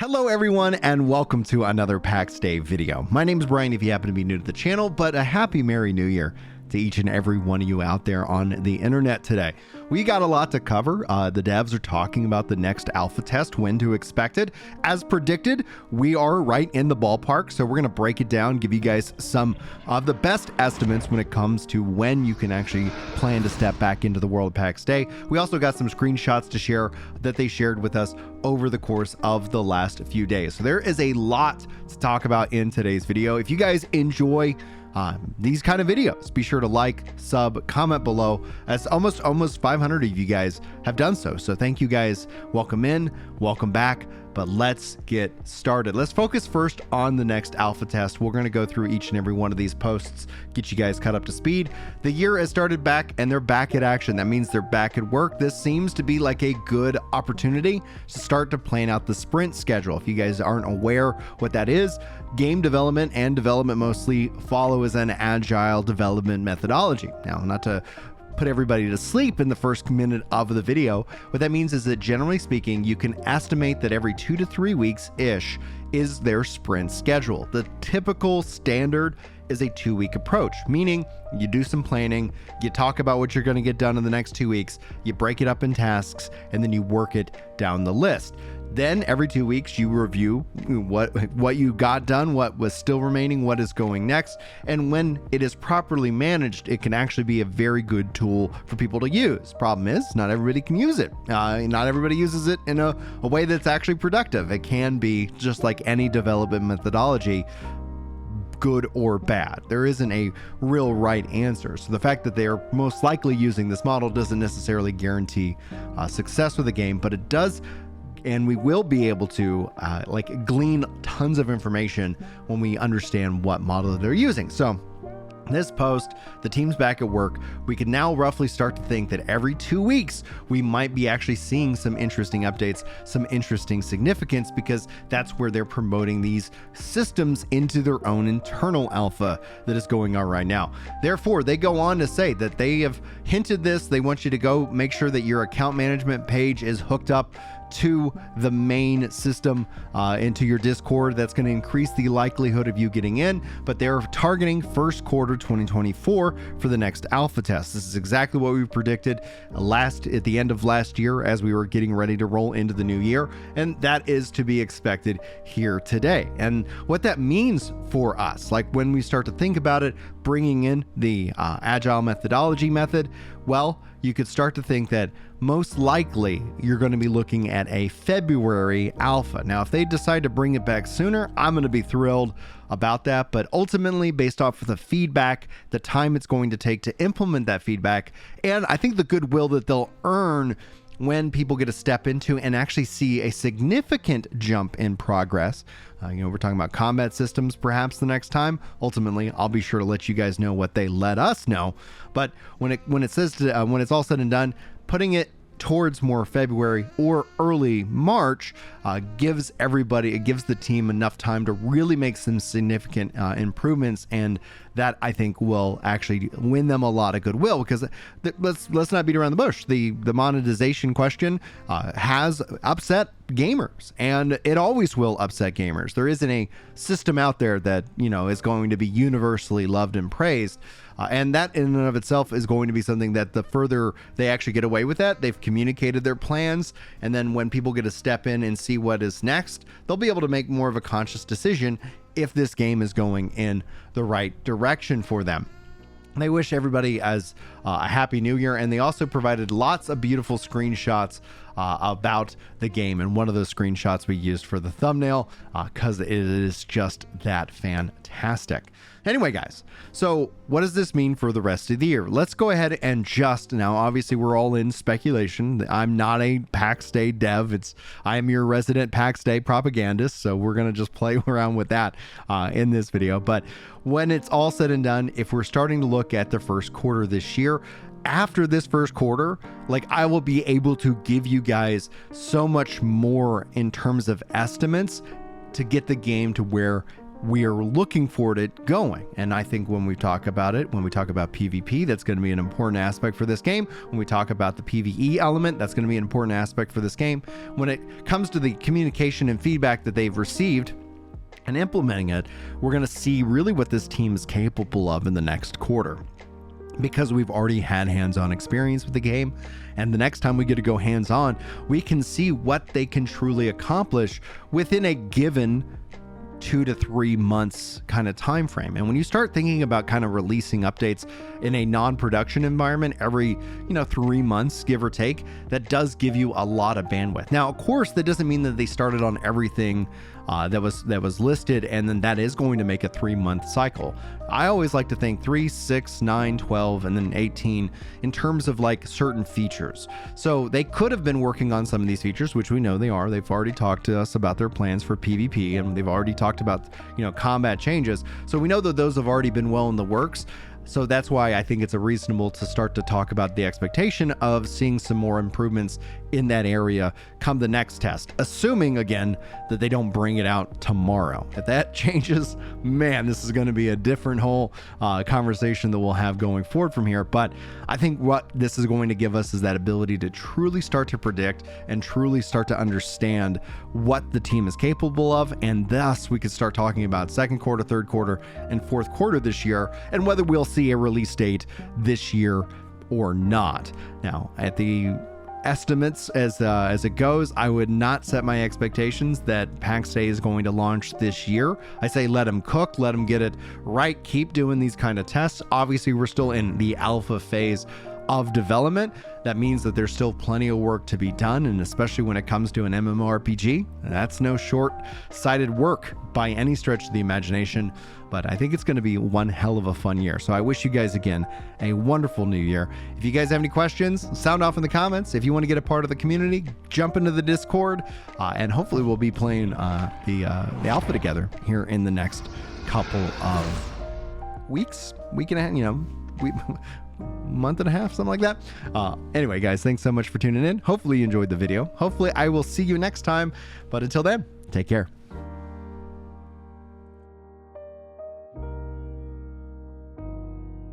Hello everyone and welcome to another Pax Dei video. My name is Brian if you happen to be new to the channel, but a happy Merry New Year to each and every one of you out there on the internet today. We got a lot to cover. The devs are talking about the next alpha test, when to expect it. As predicted, we are right in the ballpark, so we're going to break it down, give you guys some of the best estimates when it comes to when you can actually plan to step back into the world of Pax Dei. We also got some screenshots to share that they shared with us over the course of the last few days. So there is a lot to talk about in today's video. If you guys enjoy these kind of videos, be sure to like, sub, comment below, as almost 500 of you guys have done so. So thank you guys. Welcome in, welcome back. But let's get started. Let's focus first on the next alpha test. We're going to go through each and every one of these posts, get you guys caught up to speed. The year has started back and they're back at action. That means they're back at work. This seems to be like a good opportunity to start to plan out the sprint schedule. If you guys aren't aware what that is, game development and development mostly follow as an agile development methodology. Now, not to put everybody to sleep in the first minute of the video. What that means is that generally speaking, you can estimate that every 2 to 3 weeks-ish is their sprint schedule. The typical standard is a 2-week approach, meaning you do some planning, you talk about what you're going to get done in the next 2 weeks, you break it up in tasks, and then you work it down the list. Then every 2 weeks you review what you got done, what was still remaining, what is going next. And when it is properly managed, it can actually be a very good tool for people to use. Problem is, not everybody can use it. Not everybody uses it in a way that's actually productive. It can be just like any development methodology, good or bad. There isn't a real right answer. So the fact that they are most likely using this model doesn't necessarily guarantee success with the game, but it does. And we will be able to glean tons of information when we understand what model they're using. So this post, the team's back at work. We can now roughly start to think that every 2 weeks, we might be actually seeing some interesting updates, some interesting significance, because that's where they're promoting these systems into their own internal alpha that is going on right now. Therefore, they go on to say that they have hinted this. They want you to go make sure that your account management page is hooked up to the main system into your Discord. That's going to increase the likelihood of you getting in, but they're targeting first quarter 2024 for the next alpha test. This is exactly what we predicted at the end of last year as we were getting ready to roll into the new year, and that is to be expected here today. And what that means for us, like when we start to think about it, bringing in the agile methodology method, well, you could start to think that most likely you're going to be looking at a February alpha. Now, if they decide to bring it back sooner, I'm going to be thrilled about that. But ultimately, based off of the feedback, the time it's going to take to implement that feedback, and I think the goodwill that they'll earn when people get to step into and actually see a significant jump in progress. We're talking about combat systems perhaps the next time. Ultimately, I'll be sure to let you guys know what they let us know. But when it's all said and done, putting it towards more February or early March gives the team enough time to really make some significant improvements, and that I think will actually win them a lot of goodwill, because let's not beat around the bush. The monetization question has upset gamers, and it always will upset gamers. There isn't a system out there that is going to be universally loved and praised. And that in and of itself is going to be something that the further they actually get away with that, they've communicated their plans. And then when people get to step in and see what is next, they'll be able to make more of a conscious decision if this game is going in the right direction for them. They wish everybody as a happy new year, and they also provided lots of beautiful screenshots about the game, and one of those screenshots we used for the thumbnail because it is just that fantastic. Anyway, guys, so what does this mean for the rest of the year? Let's go ahead and now, obviously, we're all in speculation. I'm not a Pax Dei dev. I am your resident Pax Dei propagandist, so we're going to just play around with that in this video. But when it's all said and done, if we're starting to look at the first quarter this year, after this first quarter, I will be able to give you guys so much more in terms of estimates to get the game to where we're looking for it going. And I think when we talk about it, when we talk about PvP, that's going to be an important aspect for this game. When we talk about the PvE element, that's going to be an important aspect for this game. When it comes to the communication and feedback that they've received and implementing it, we're going to see really what this team is capable of in the next quarter, because we've already had hands-on experience with the game. And the next time we get to go hands-on, we can see what they can truly accomplish within a given 2 to 3 months kind of time frame. And when you start thinking about kind of releasing updates in a non-production environment every 3 months, give or take, that does give you a lot of bandwidth. Now, of course, that doesn't mean that they started on everything that was listed, and then that is going to make a 3-month cycle. I always like to think 3, 6, 9, 12, and then 18 in terms of like certain features. So they could have been working on some of these features, which we know they are. They've already talked to us about their plans for PvP, and they've already talked about combat changes. So we know that those have already been well in the works. So that's why I think it's reasonable to start to talk about the expectation of seeing some more improvements in that area come the next test, assuming again that they don't bring it out tomorrow. If that changes, man, this is going to be a different whole conversation that we'll have going forward from here. But I think what this is going to give us is that ability to truly start to predict and truly start to understand what the team is capable of, and thus we could start talking about second quarter, third quarter, and fourth quarter this year, and whether we'll see a release date this year or not. Now, at the estimates as it goes, I would not set my expectations that Pax Dei is going to launch this year. I say let them cook, let them get it right, keep doing these kind of tests. Obviously, we're still in the alpha phase of development. That means that there's still plenty of work to be done, and especially when it comes to an MMORPG, that's no short-sighted work by any stretch of the imagination. But I think it's going to be one hell of a fun year. So I wish you guys again a wonderful new year. If you guys have any questions, sound off in the comments. If you want to get a part of the community, jump into the Discord, and hopefully we'll be playing the alpha together here in the next couple of weeks, week and a half, month and a half, something like that. Anyway, guys, thanks so much for tuning in. Hopefully you enjoyed the video. Hopefully I will see you next time. But until then, take care.